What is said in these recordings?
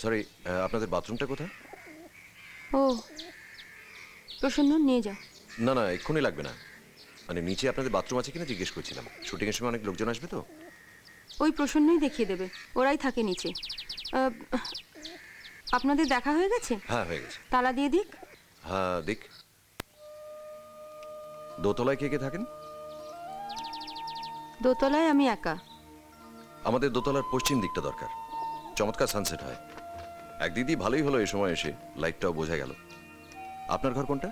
Sorry, আপনাদের বাথরুমটা কোথায়? ও প্রসন্ন, নিয়ে যাও। না না, এক্ষুনি লাগবে না। মানে নিচে আপনাদের বাথরুম আছে কিনা জিজ্ঞেস করছিলাম। শুটিংয়ের সময় অনেক লোকজন আসবে তো। ওই প্রসন্নই দেখিয়ে দেবে, ওরাই থাকে নিচে। আহ, আপনাদের দেখা হয়ে গেছে? হ্যাঁ, হয়ে গেছে। তালা দিয়ে দিক। হ্যাঁ দিক। দোতলায় কে কে থাকেন? দোতলায় আমি একা। আমাদের দোতলার পশ্চিম দিকটা দরকার। চমৎকার সানসেট হয়। এক দিদি ভালোই হলো এই সময় এসে, লাইটটাও বোঝা গেল। আপনার ঘর কোনটা?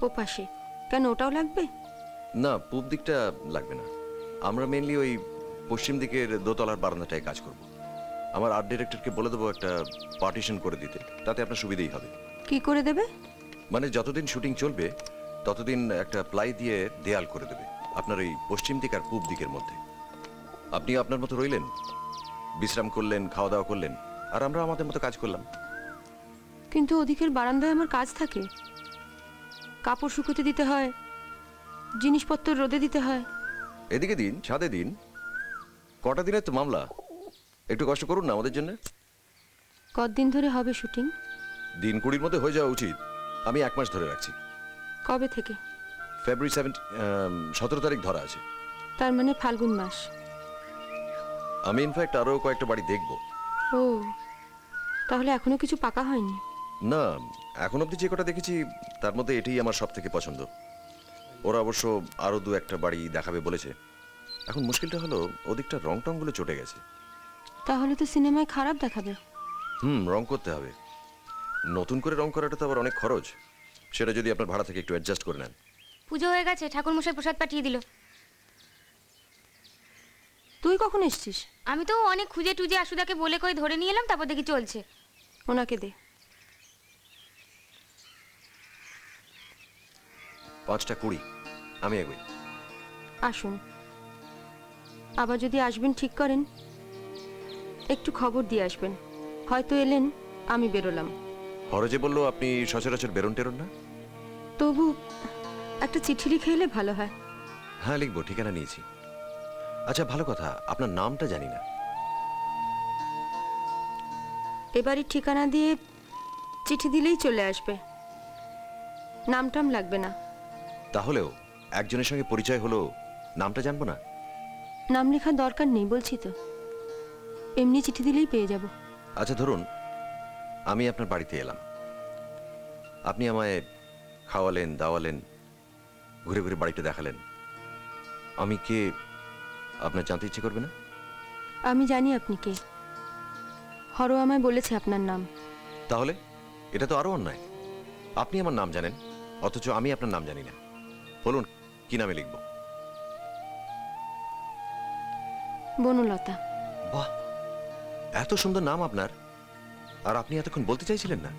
ও পাশে। কেন, ওটাও লাগবে? না, পূব দিকটা লাগবে না। আমরা মেনলি ওই পশ্চিম দিকের দোতলার বারান্দাটায় কাজ করব। আমার আর্ট ডিরেক্টরকে বলে দেবো একটা পার্টিশন করে দিতে, তাতে আপনার সুবিধেই হবে। কি করে দেবে? মানে যতদিন শুটিং চলবে ততদিন একটা প্লাই দিয়ে দেয়াল করে দেবে আপনার ওই পশ্চিম দিক আর পূব দিকের মধ্যে। আপনি আপনার মতো রইলেন, বিশ্রাম করলেন, খাওয়া দাওয়া করলেন, আর আমরা আমাদের মতো কাজ করলাম। কিন্তু ওদিকের বারান্দায় আমার কাজ থাকে, কাপড় শুকোতে দিতে হয়, জিনিসপত্র রোদে দিতে হয়। এদিকে দিন, ছাদে দিন। কটা দিনের তো মামলা, একটু কষ্ট করুন না আমাদের জন্য। কতদিন ধরে হবে শুটিং? দিন 20-র মধ্যে হয়ে যাওয়া উচিত। আমি 1 মাস ধরে রাখছি। কবে থেকে? ফেব্রুয়ারি 17 তারিখ ধরা আছে। তার মানে ফাল্গুন মাস। আমি ইনফ্যাক্ট আরও কয়েকটা বাড়ি দেখব। ও, তাহলে এখনো কিছু পাকা হয়নি? না, এখন অবধি যে কটা দেখেছি তার মধ্যে এটাই আমার সব থেকে পছন্দ। ওরা অবশ্য আরও 2-1টা বাড়ি দেখাবে বলেছে। এখন মুশকিলটা হলো ওদিকটা রং টংগুলো চটে গেছে। তাহলে তো সিনেমায় খারাপ দেখাবে। রং করতে হবে। নতুন করে রং করাটা তো আবার অনেক খরচ। সেটা যদি আপনার ভাড়া থেকে একটু অ্যাডজাস্ট করে নেন। পুজো হয়ে গেছে, ঠাকুরমশাই প্রসাদ পাঠিয়ে দিল। তুই কখন এসছিস? আমি তো অনেক খুঁজে টুজে আসুদাকে বলে কই ধরে নিয়ে এলাম, তারপর দেখি চলছে। ওনাকে দে। 5টা 20, আমি এগোই। আসুন, আবার যদি আসবেন ঠিক করেন, একটু খবর দিয়ে আসবেন। হয়তো এলেন, আমি বেরোলাম। হরজে বললো আপনি সচরাচর বেরোন টেরোন না। তবু একটা চিঠি লিখে এলে ভালো হয়। হ্যাঁ লিখবো, ঠিকানা নিয়েছি। আচ্ছা ভালো কথা, আপনার নামটা জানি না। এবারই ঠিকানা দিয়ে চিঠি দিলেই চলে আসবে, নামটাম লাগবে না। তাহলেও একজনের সঙ্গে পরিচয় হলো, নামটা জানবো না? নাম লেখার দরকার নেই বলছি তো, এমনি চিঠি দিলেই পেয়ে যাব। আচ্ছা ধরুন আমি আপনার বাড়িতে এলাম, আপনি আমায় খাওয়ালেন, দাওয়ালেন, ঘুরে ঘুরে বাড়িটা দেখালেন। আমি কে আপনার জানতে ইচ্ছে করবে না? আমি জানি আপনি কে, হর আমায় বলেছে আপনার নাম। তাহলে এটা তো আরো অন্যায়। আপনি আমার নাম জানেন, অথচ আমি আপনার নাম জানি না। বলুন কি নামে লিখব? বনলতা। বাহ, এত সুন্দর নাম আপনার, আর আপনি এতক্ষণ বলতে চাইছিলেন না?